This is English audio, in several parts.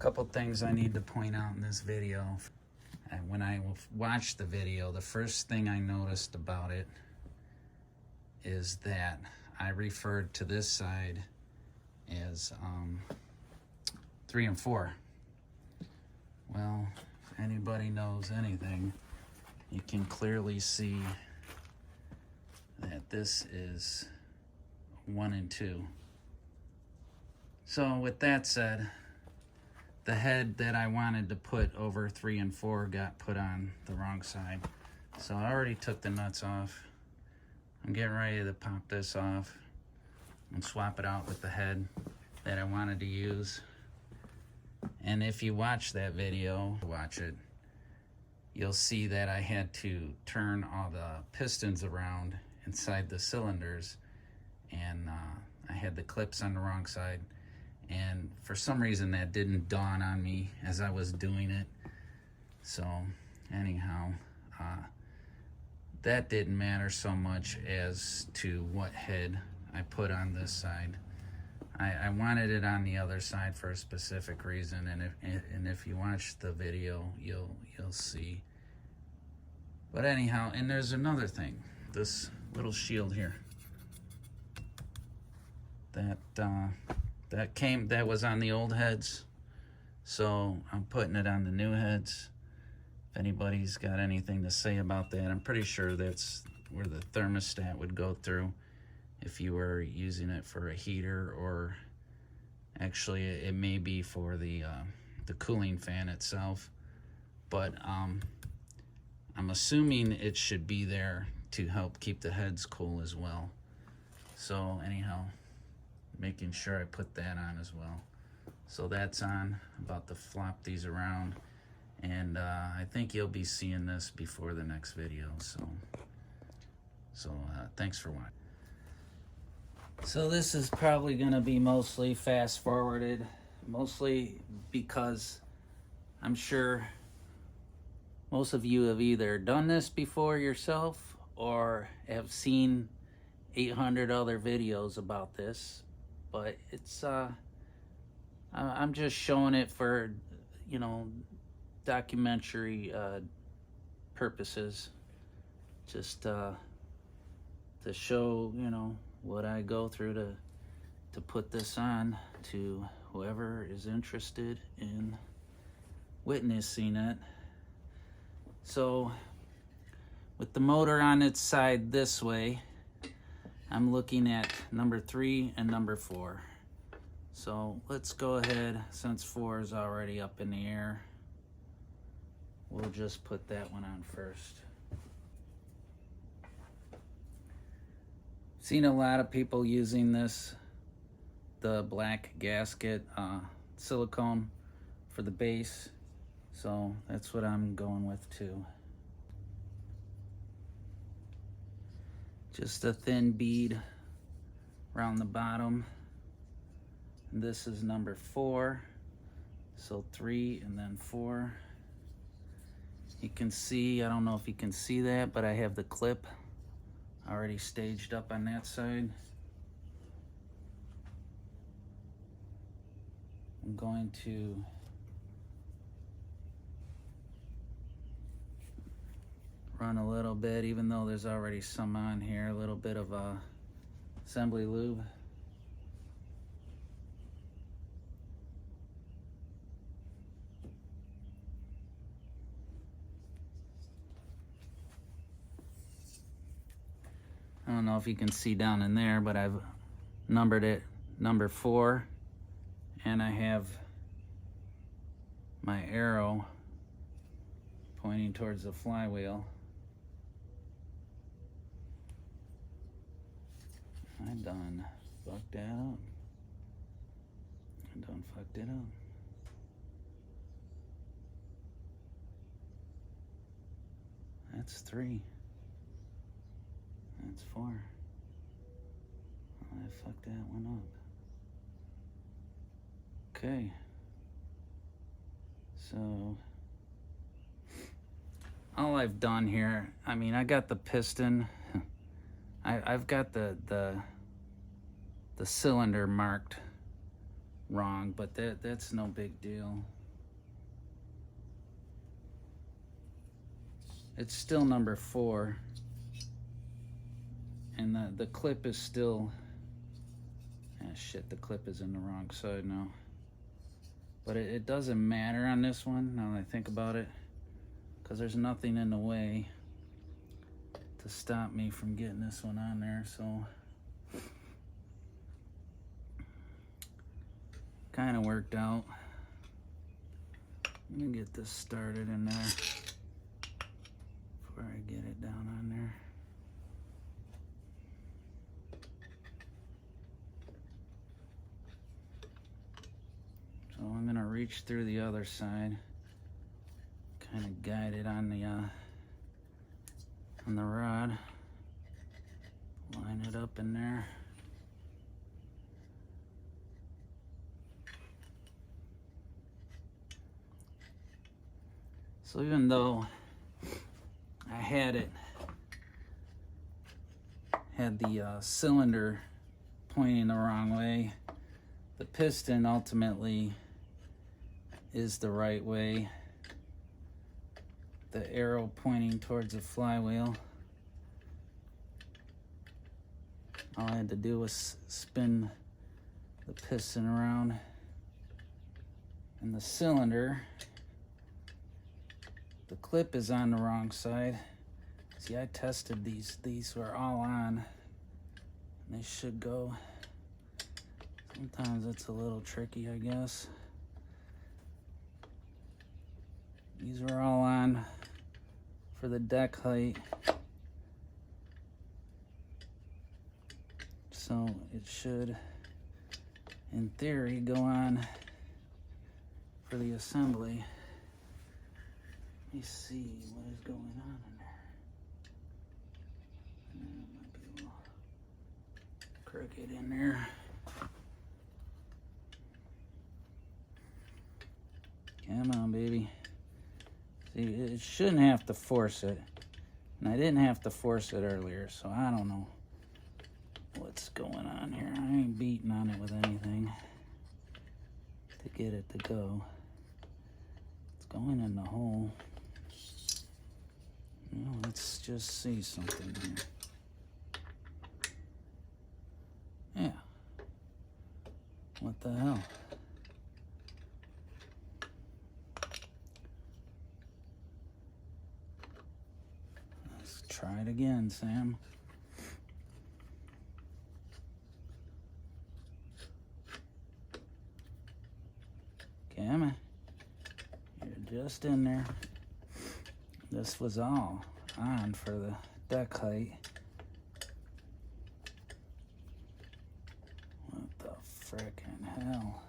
Couple things I need to point out in this video. When I watched the video, the first thing I noticed about it is that I referred to this side as 3 and 4. Well, if anybody knows anything, you can clearly see that this is 1 and 2. So with that said, the head that I wanted to put over 3 and 4 got put on the wrong side. So I already took the nuts off. I'm getting ready to pop this off and swap it out with the head that I wanted to use. And if you watch that video, you'll see that I had to turn all the pistons around inside the cylinders, and I had the clips on the wrong side. And for some reason that didn't dawn on me as I was doing it. So anyhow, that didn't matter so much as to what head I put on this side. I wanted it on the other side for a specific reason, and if you watch the video, you'll see. But anyhow, and there's another thing, this little shield here that was on the old heads, so I'm putting it on the new heads. If anybody's got anything to say about that, I'm pretty sure that's where the thermostat would go through if you were using it for a heater, or actually it may be for the cooling fan itself. But I'm assuming it should be there to help keep the heads cool as well. So anyhow, making sure I put that on as well. So that's on. About to flop these around, and I think you'll be seeing this before the next video. So thanks for watching. So this is probably gonna be mostly fast forwarded, mostly because I'm sure most of you have either done this before yourself or have seen 800 other videos about this. But it's I'm just showing it for, you know, documentary purposes, just to show, you know, what I go through to put this on to whoever is interested in witnessing it. So with the motor on its side this way, I'm looking at number 3 and number 4. So let's go ahead, since 4 is already up in the air, we'll just put that one on first. Seen a lot of people using this, the black gasket silicone for the base, so that's what I'm going with too. Just a thin bead around the bottom. And this is number 4, so 3 and then 4. You can see, I don't know if you can see that, but I have the clip already staged up on that side. I'm going to run a little bit, even though there's already some on here, a little bit of assembly lube. I don't know if you can see down in there, but I've numbered it number 4, and I have my arrow pointing towards the flywheel. I done fucked that up. I done fucked it up. That's 3. That's 4. I fucked that one up. Okay. So all I've done here, I mean, I got the piston. I've got the cylinder marked wrong, but that's no big deal. It's still number 4, and the clip is still, shit, the clip is in the wrong side now. But it doesn't matter on this one, now that I think about it, because there's nothing in the way to stop me from getting this one on there, so kind of worked out. Let me get this started in there before I get it down on there. So I'm gonna reach through the other side, kind of guide it on the rod, line it up in there. So even though I had the cylinder pointing the wrong way, the piston ultimately is the right way. The arrow pointing towards the flywheel. All I had to do was spin the piston around, and the cylinder, the clip is on the wrong side. See, I tested these were all on, and they should go. Sometimes it's a little tricky, I guess. These were all on for the deck height, so it should, in theory, go on for the assembly. Let me see what is going on in there. It might be a little crooked in there. Come on, baby. See, it shouldn't have to force it. And I didn't have to force it earlier, so I don't know what's going on here. I ain't beating on it with anything to get it to go. It's going in the hole. Well, let's just see something here. Yeah. What the hell? Let's try it again, Sam. Come on. You're just in there. This was all on for the deck height. What the frickin' hell?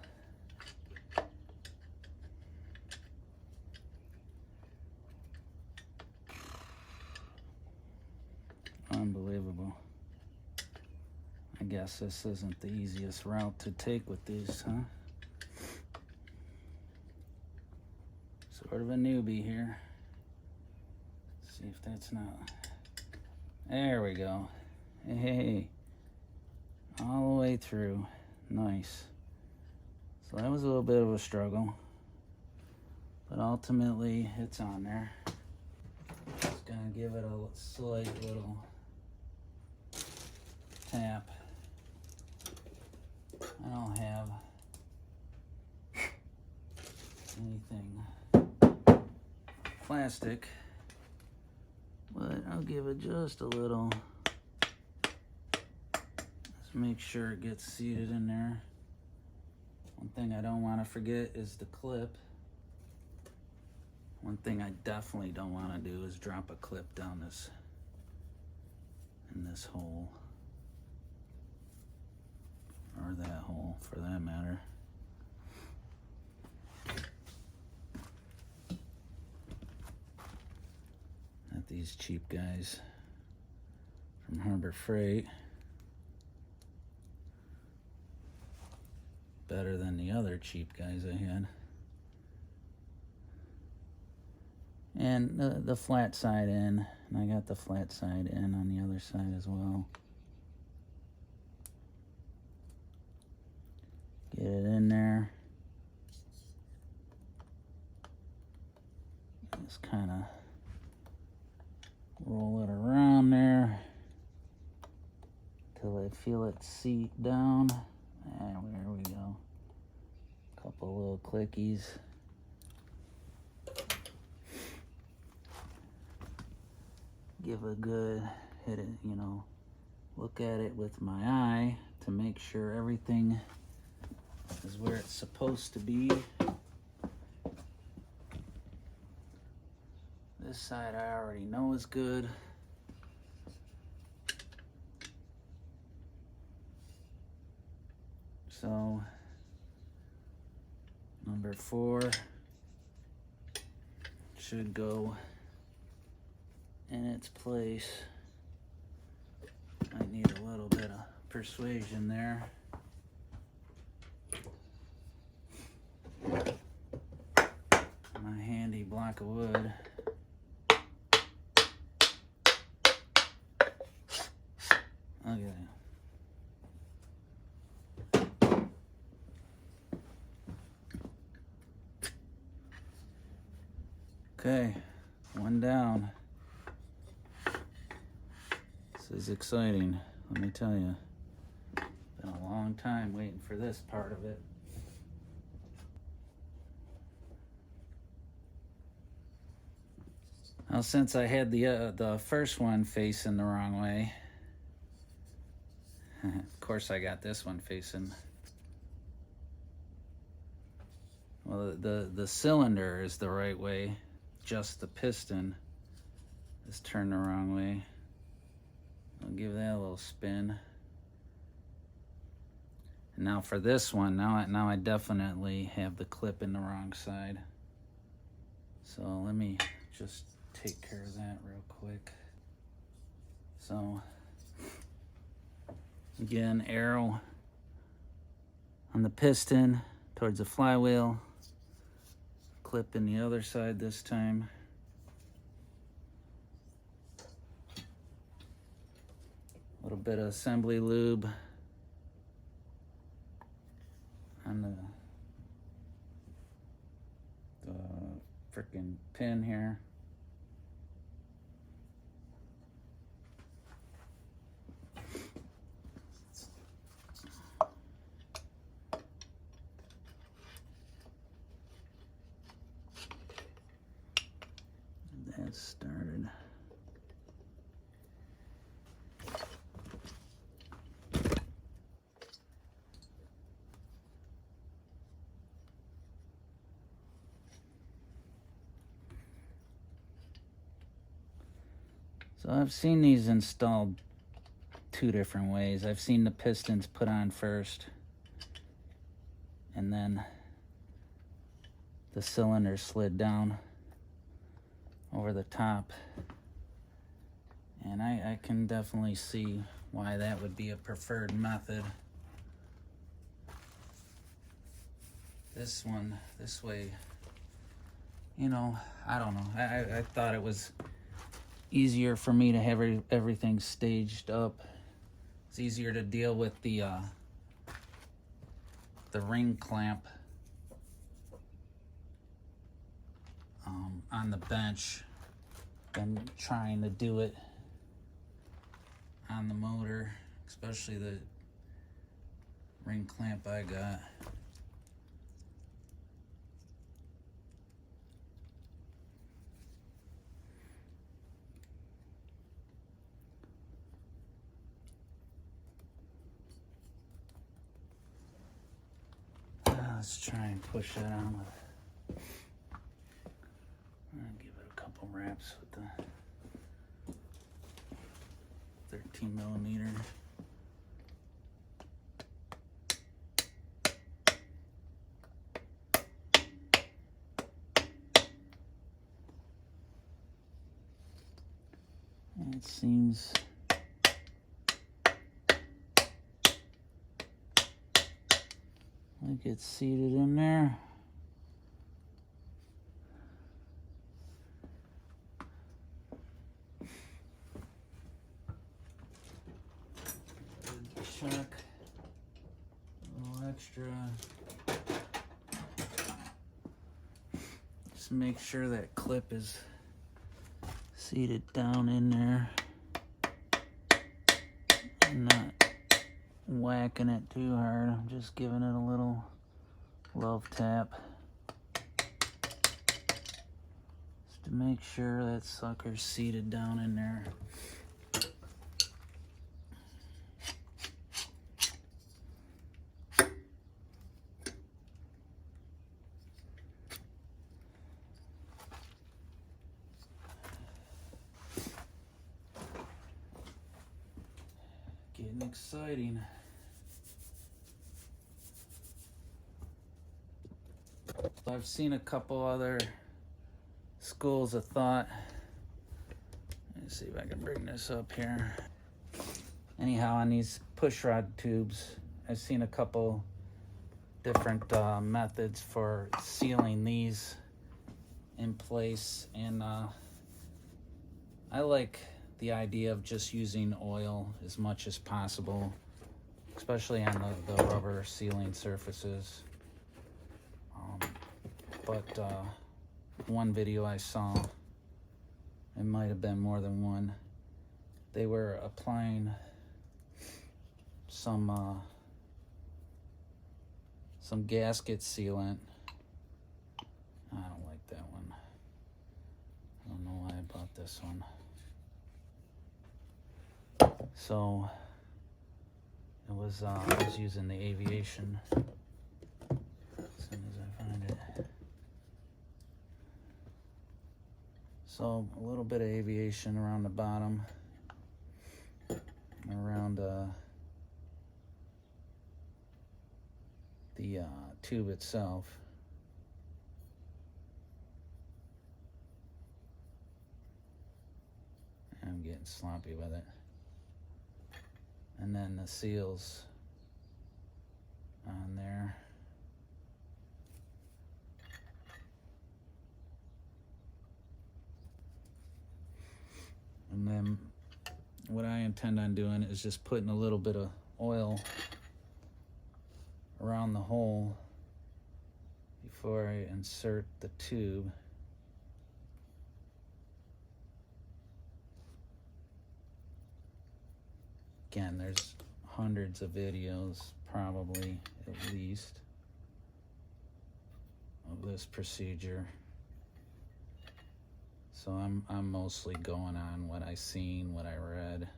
Unbelievable. I guess this isn't the easiest route to take with these, huh? Sort of a newbie here. See if that's not. There we go. Hey, all the way through. Nice. So that was a little bit of a struggle, but ultimately it's on there. Just gonna give it a slight little tap. I don't have anything plastic, but I'll give it just a little. Let's make sure it gets seated in there. One thing I don't want to forget is the clip. One thing I definitely don't want to do is drop a clip down this, in this hole, or that hole for that matter. Not these cheap guys from Harbor Freight. Better than the other cheap guys I had. And the flat side in, and I got the flat side in on the other side as well. Get it in there. Just kind of roll it around there till I feel it seat down. And there we go. Couple little clickies. Give a good hit it, you know, look at it with my eye to make sure everything is where it's supposed to be. This side I already know is good. So number 4 should go in its place. I need a little bit of persuasion there. My handy block of wood. Okay. Okay, one down. This is exciting, let me tell you. Been a long time waiting for this part of it. Now, since I had the first one facing the wrong way, of course I got this one facing. Well, the cylinder is the right way, just the piston is turned the wrong way. I'll give that a little spin. And now for this one, now I definitely have the clip in the wrong side. So let me just take care of that real quick. So again, arrow on the piston towards the flywheel, clip in the other side this time. A little bit of assembly lube on the frickin' pin here. That started. So I've seen these installed 2 different ways. I've seen the pistons put on first and then the cylinder slid down over the top. And I can definitely see why that would be a preferred method. This way, you know, I don't know. I thought it was easier for me to have everything staged up. It's easier to deal with the ring clamp on the bench than trying to do it on the motor, especially the ring clamp I got. Let's try and push that on with, I'll give it a couple wraps with the 13mm. It seems like it's seated in there. Shock a little extra. Just make sure that clip is seated down in there and not whacking it too hard. I'm just giving it a little love tap just to make sure that sucker's seated down in there. Getting exciting. I've seen a couple other schools of thought. Let's see if I can bring this up here. Anyhow, on these push rod tubes, I've seen a couple different methods for sealing these in place, and I like the idea of just using oil as much as possible, especially on the rubber sealing surfaces. But one video I saw, it might have been more than one, they were applying some gasket sealant. I don't like that one. I don't know why I bought this one. So it was I was using the aviation. As soon as I find it. So a little bit of aviation around the bottom, around the tube itself. I'm getting sloppy with it. And then the seals on there. And then what I intend on doing is just putting a little bit of oil around the hole before I insert the tube. Again, there's hundreds of videos, probably at least, of this procedure. So I'm mostly going on what I seen, what I read.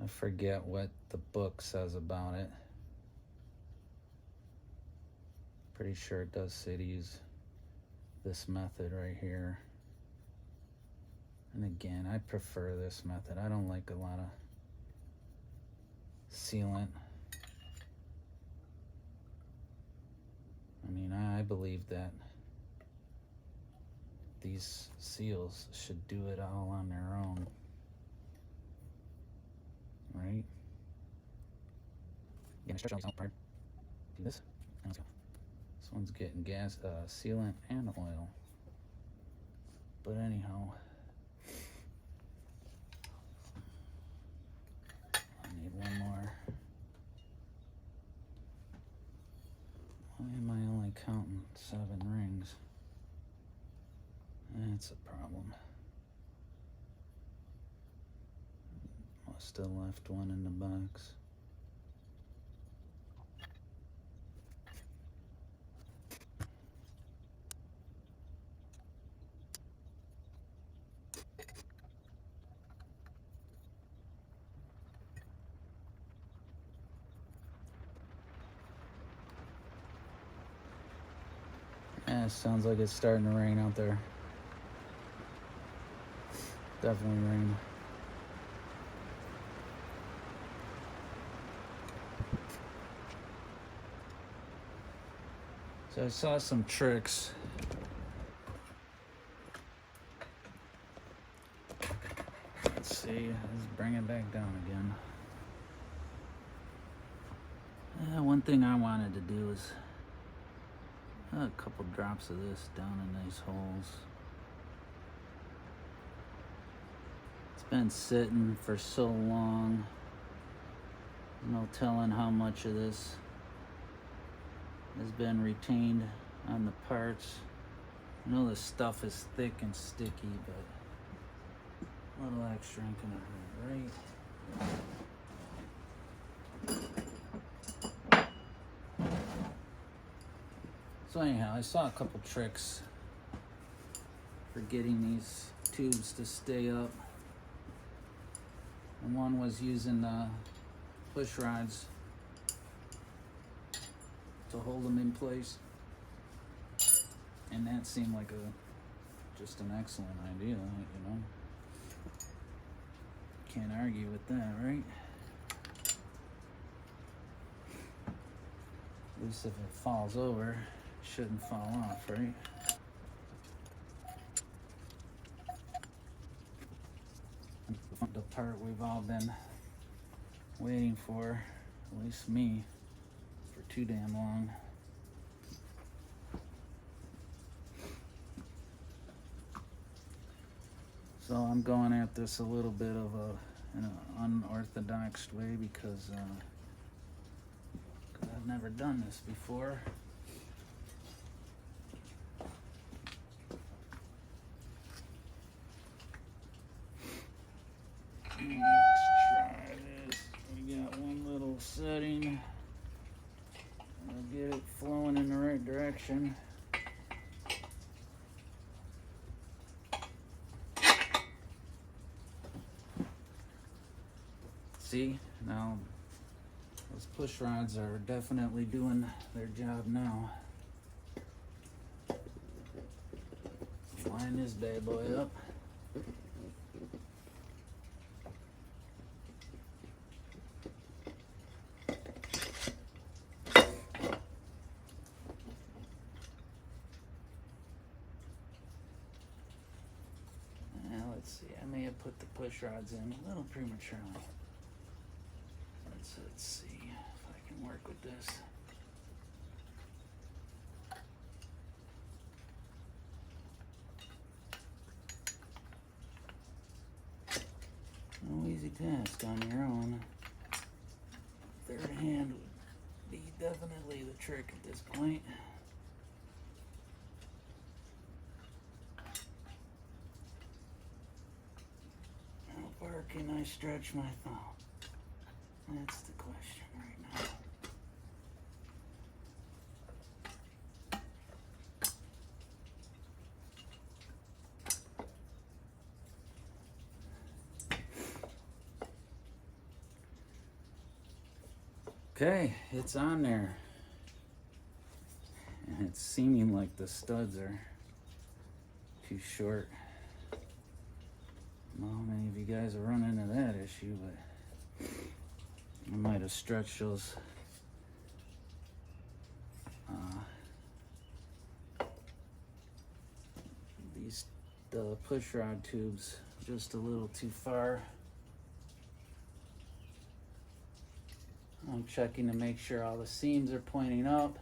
I forget what the book says about it. Pretty sure it does say to use this method right here. And again, I prefer this method. I don't like a lot of sealant. I mean, I believe that these seals should do it all on their own, right? Again, stretch on this part. Do this. And let's go. This one's getting gas, sealant, and oil. But anyhow, I need one more. Why am I only counting 7 rings? That's a problem. Must have left one in the box. Yeah, it sounds like it's starting to rain out there. Definitely rain. So I saw some tricks. Let's see, let's bring it back down again. One thing I wanted to do is a couple drops of this down in these holes. It's been sitting for so long. No telling how much of this has been retained on the parts. I know this stuff is thick and sticky, but a little extra ain't gonna hurt, right? So anyhow, I saw a couple tricks for getting these tubes to stay up. And one was using push rods to hold them in place. And that seemed like just an excellent idea, you know. Can't argue with that, right? At least if it falls over, it shouldn't fall off, right? The part we've all been waiting for, at least me, for too damn long. So I'm going at this a little bit of an unorthodox way because I've never done this before. Let's try this. We got one little setting. I'll get it flowing in the right direction. See, now those push rods are definitely doing their job now. Line this bad boy up. Now let's see, I may have put the push rods in a little prematurely. Let's see if I can work with this. No easy task on your own. Third hand would be definitely the trick at this point. How far can I stretch my thumb? That's the question right now. Okay, it's on there. And it's seeming like the studs are too short. I don't know how many of you guys are running into that issue, but I might have stretched those the push rod tubes just a little too far. I'm checking to make sure all the seams are pointing up.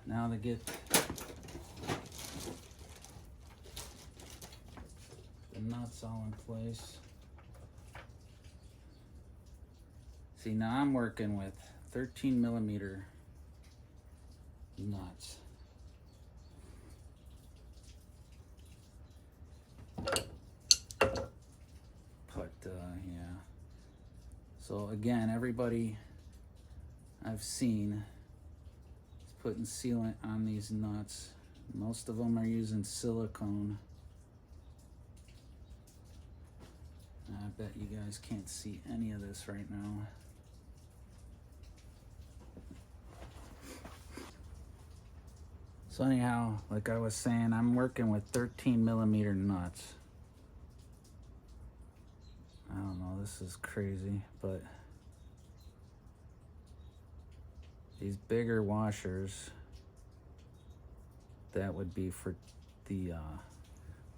Now to get the nuts all in place. See, now I'm working with 13 millimeter nuts. But yeah. So again, everybody I've seen is putting sealant on these nuts. Most of them are using silicone. I bet you guys can't see any of this right now. So anyhow, like I was saying, I'm working with 13 millimeter nuts. I don't know, this is crazy, but these bigger washers, that would be for the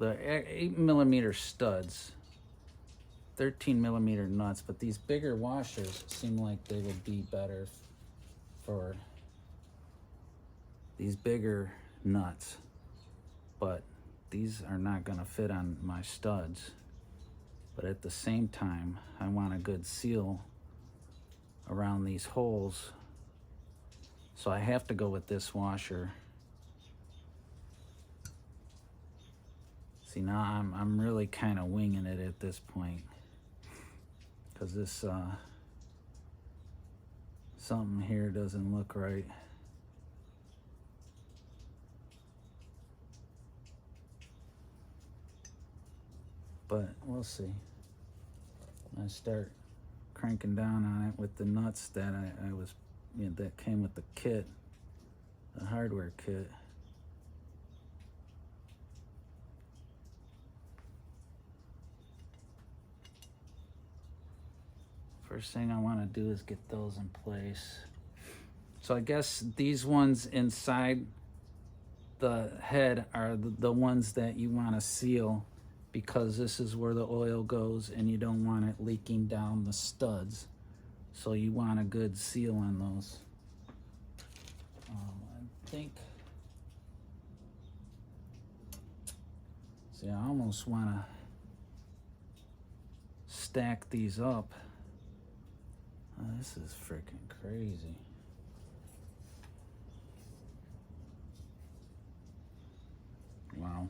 8 millimeter studs. 13 millimeter nuts, but these bigger washers seem like they would be better for these bigger nuts, but these are not going to fit on my studs. But at the same time, I want a good seal around these holes, so I have to go with this washer. See, now I'm really kind of winging it at this point, because this something here doesn't look right. But we'll see. I start cranking down on it with the nuts that I was, that came with the kit, the hardware kit. First thing I want to do is get those in place. So I guess these ones inside the head are the ones that you want to seal, because this is where the oil goes and you don't want it leaking down the studs. So you want a good seal on those. I think, see, I almost want to stack these up. This is freaking crazy. Wow.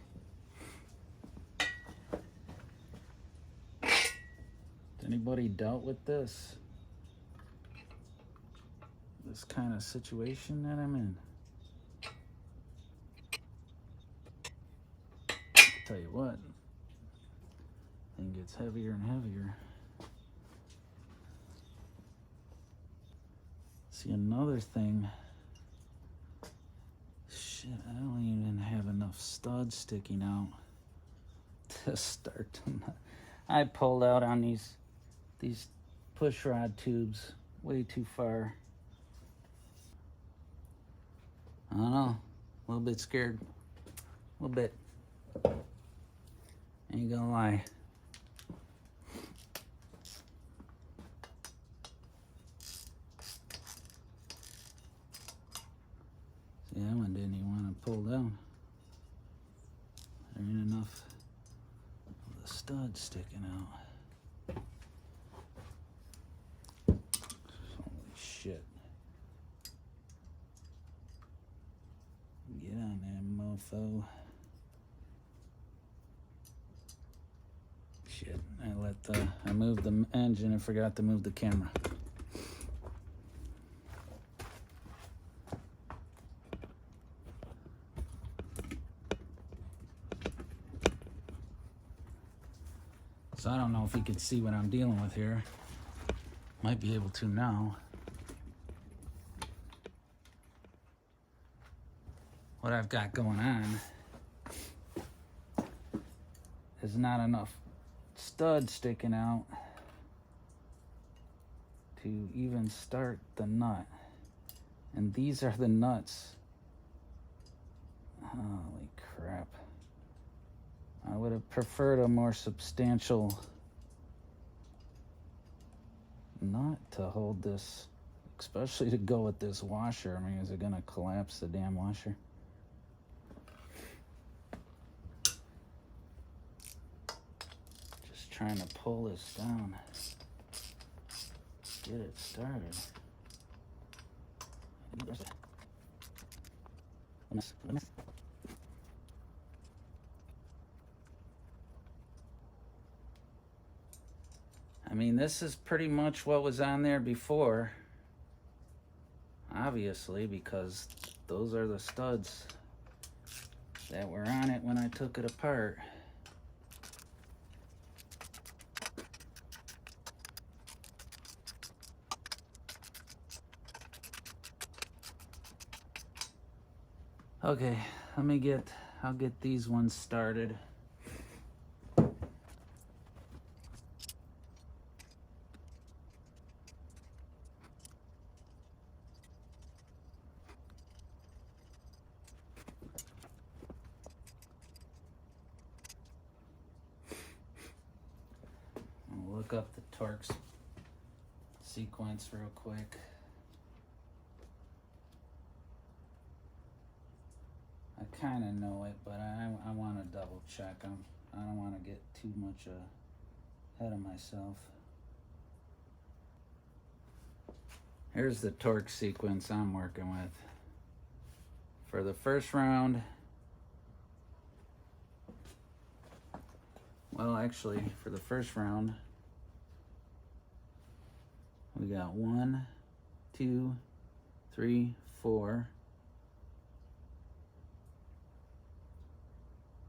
Anybody dealt with this kind of situation that I'm in? I'll tell you what, thing gets heavier and heavier. See, another thing, shit, I don't even have enough studs sticking out to start them. I pulled out on these push rod tubes way too far. I don't know, a little bit scared, a little bit. Ain't gonna lie. See, that one didn't even want to pull down. There ain't enough of the stud sticking out. Holy shit. Get on there, mofo. Shit, I moved the engine and forgot to move the camera. So I don't know if you can see what I'm dealing with here. Might be able to now. What I've got going on is not enough stud sticking out to even start the nut. And these are the nuts. Holy crap. I would have preferred a more substantial nut to hold this, especially to go with this washer. I mean, is it gonna collapse the damn washer? Just trying to pull this down, get it started. I mean, this is pretty much what was on there before, obviously, because those are the studs that were on it when I took it apart. Okay, I'll get these ones started. look up the torque sequence real quick. I kind of know it, but I want to double check. I don't want to get too much ahead of myself. Here's the torque sequence I'm working with. For the first round, well, actually, for the first round, we got 1, 2, 3, 4,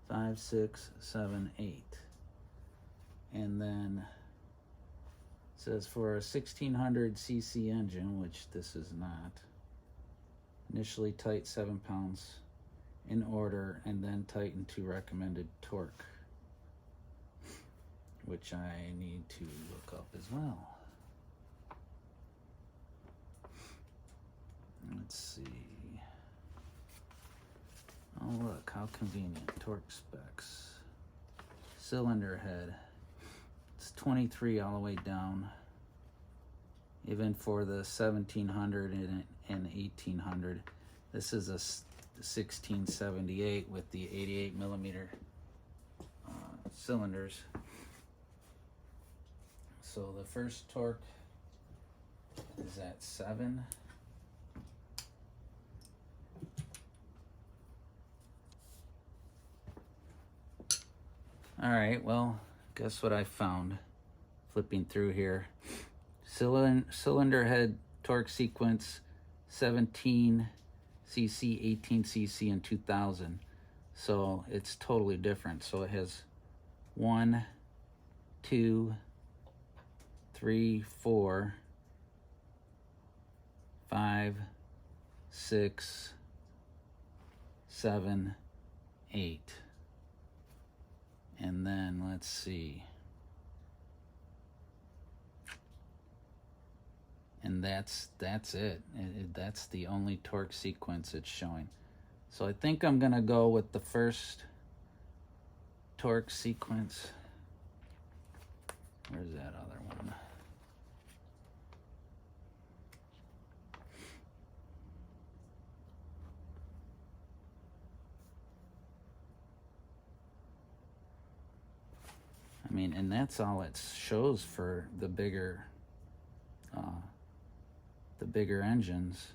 5, 6, 7, 8. And then it says for a 1600 cc engine, which this is not, initially tight 7 pounds in order and then tighten to recommended torque, which I need to look up as well. Let's see. Oh, look, how convenient. Torque specs. Cylinder head. It's 23 all the way down. Even for the 1700 and 1800. This is a 1678 with the 88 millimeter cylinders. So the first torque is at 7. All right, well, guess what I found flipping through here. Cylinder head torque sequence 17 cc, 18 cc, and 2000. So it's totally different. So it has 1, 2, 3, 4, 5, 6, 7, 8. And then let's see. And that's it. That's the only torque sequence it's showing. So I think I'm gonna go with the first torque sequence. Where's that other one? I mean, and that's all it shows for the bigger engines.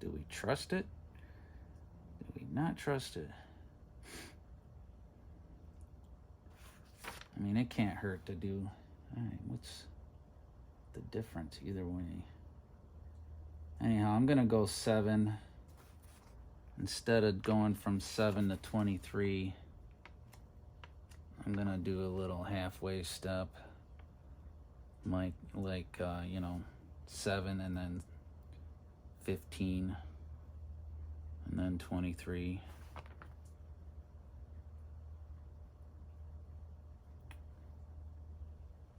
Do we trust it? Do we not trust it? I mean, it can't hurt to do. All right, what's the difference either way? Anyhow, I'm gonna go 7. Instead of going from 7 to 23, I'm gonna do a little halfway step, like 7 and then 15 and then 23.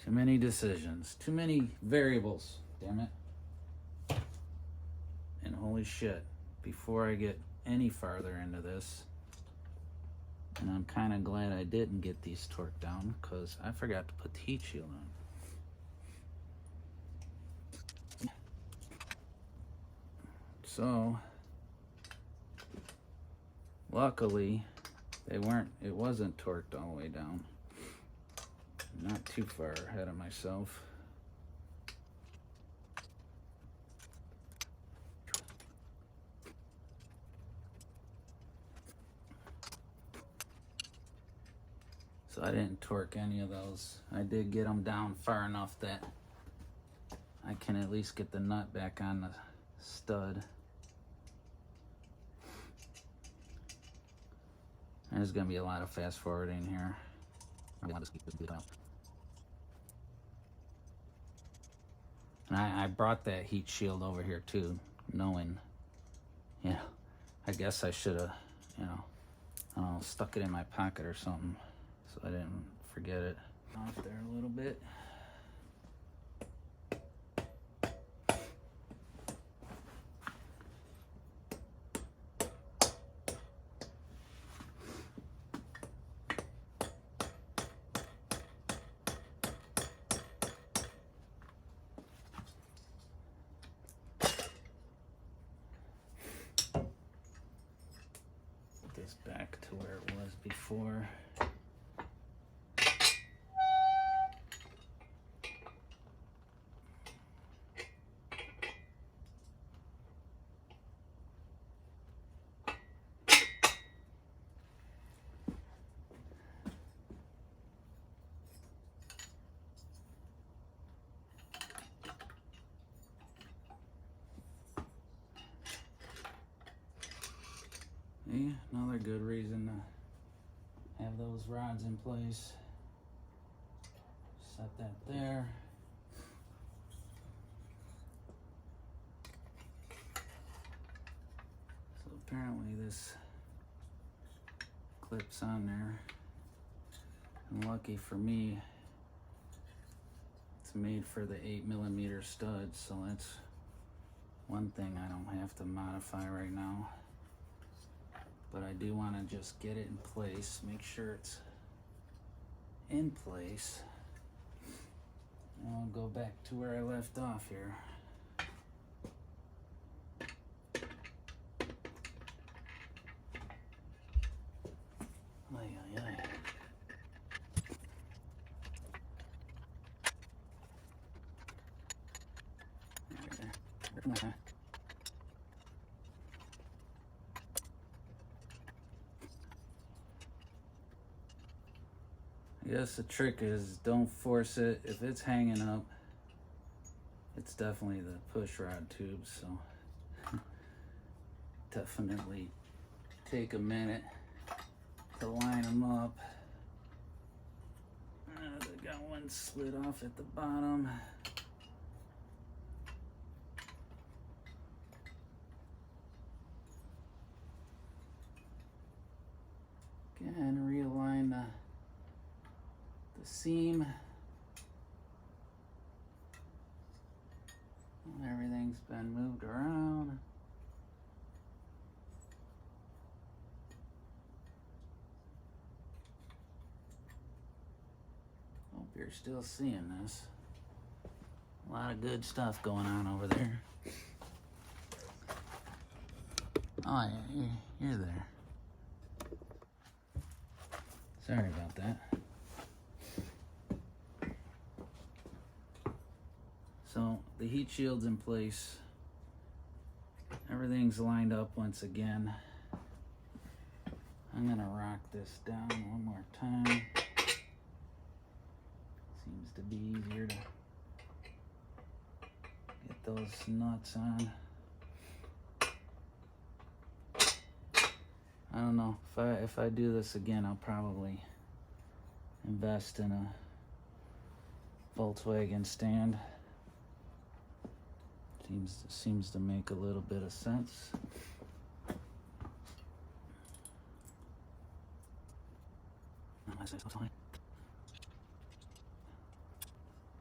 Too many decisions, too many variables, damn it. And holy shit, before I get any farther into this, and I'm kind of glad I didn't get these torqued down because I forgot to put the heat shield on. So luckily it wasn't torqued all the way down. Not too far ahead of myself. So I didn't torque any of those. I did get them down far enough that I can at least get the nut back on the stud. There's gonna be a lot of fast forwarding here. And I brought that heat shield over here too, knowing, I guess I should have, I don't know, stuck it in my pocket or something so I didn't forget it. Off there a little bit. this back to where it was before. Yeah, another good reason to have those rods in place. Set that there. So apparently this clips on there. And lucky for me, it's made for the 8mm studs, so that's one thing I don't have to modify right now. But I do want to just get it in place, make sure it's in place. And I'll go back to where I left off here. Ay, ay, ay. There. I guess the trick is don't force it. If it's hanging up, it's definitely the push rod tube, so definitely take a minute to line them up. I got one slid off at the bottom. Again, realign the seam. Everything's been moved around. Hope you're still seeing this. A lot of good stuff going on over there. Oh yeah, you're there. Sorry about that. So the heat shield's in place. Everything's lined up once again. I'm gonna rock this down one more time. Seems to be easier to get those nuts on. I don't know, if I do this again, I'll probably invest in a Volkswagen stand. Seems to make a little bit of sense.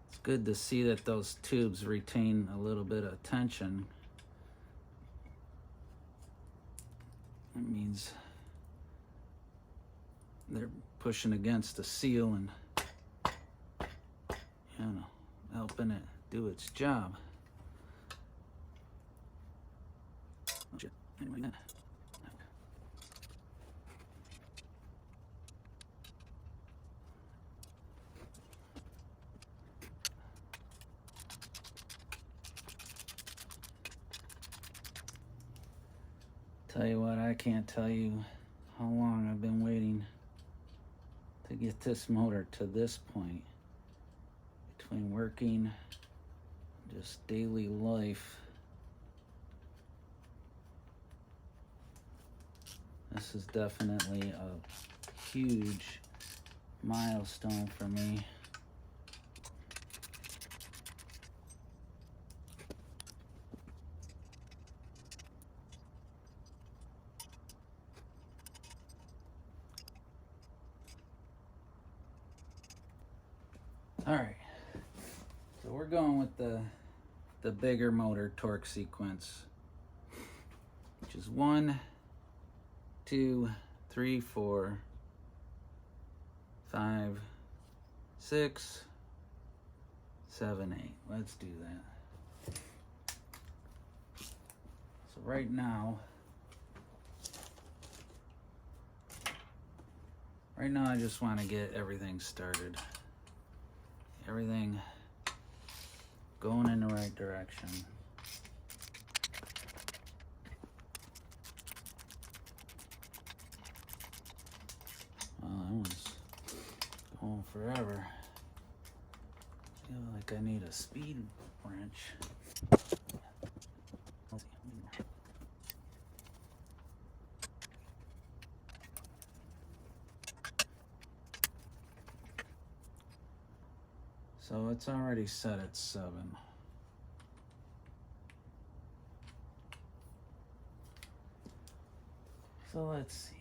It's good to see that those tubes retain a little bit of tension. That means they're pushing against the seal and, you know, helping it do its job. Oh shit, anyway, that. Tell you what, I can't tell you how long I've been waiting to get this motor to this point. Between working, just daily life. This is definitely a huge milestone for me. All right, so we're going with the bigger motor torque sequence, which is 1, 2, 3, 4, 5, 6, 7, 8. Let's do that. So right now, Right now I just want to get everything started. Everything going in the right direction. Well, that one's going forever. I feel like I need a speed wrench. So it's already set at 7. So let's see.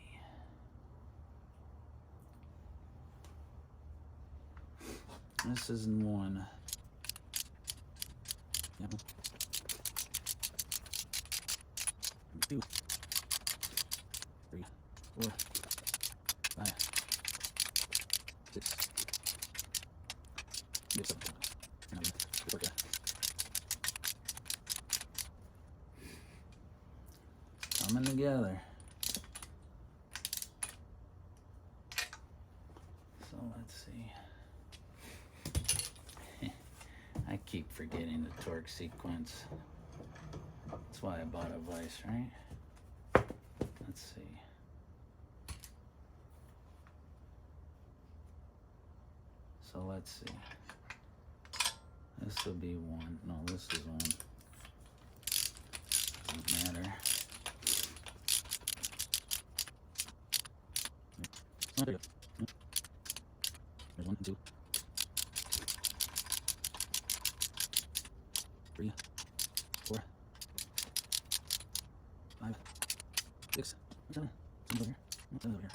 This is 1. Yep. 2, 3, 4, 5, 6, 7. Coming together. So let's see. I keep forgetting the torque sequence. That's why I bought a vise, right? Let's see. So let's see. This will be 1. No, this is 1. Doesn't matter. There's 1, 2, 3, 4, 5, 6, 7. Over here. Over here.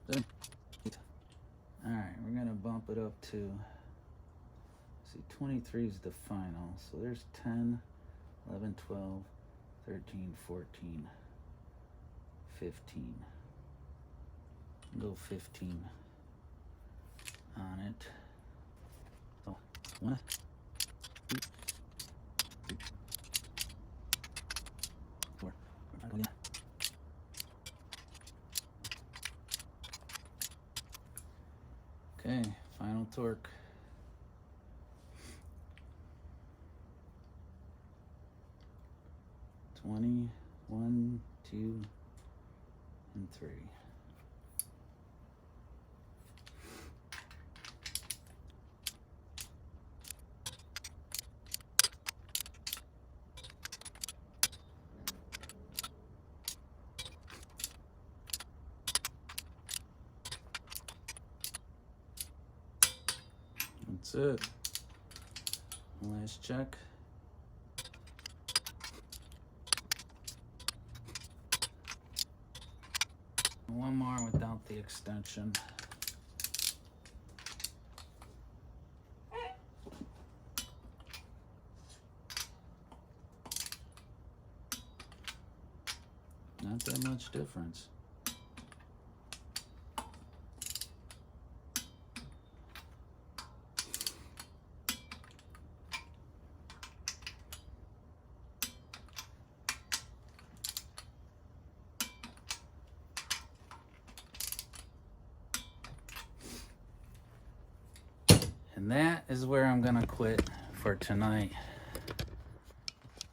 7, 8. All right, we're gonna bump it up to. See, 23 is the final. So there's 10, 11, 12, 13, 14, 15. Go 15 on it. So 1, 2, 3, 4, 5, yeah. Okay, final torque. Twenty, 1, 2, and 3. That's it. Last check. One more without the extension. Not that much difference. And that is where I'm gonna quit for tonight.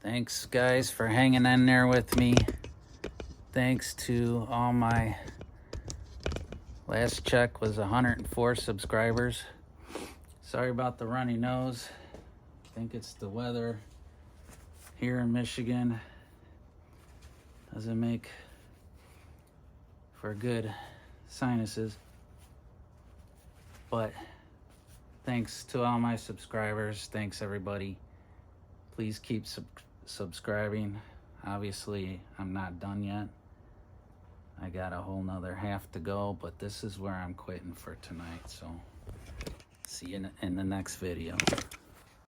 Thanks guys for hanging in there with me. Thanks to all my, last check was 104 subscribers. Sorry about the runny nose. I think it's the weather here in Michigan. Doesn't make for good sinuses. But thanks to all my subscribers. Thanks everybody. Please keep subscribing. Obviously, I'm not done yet. I got a whole nother half to go, but this is where I'm quitting for tonight. So see you in the next video.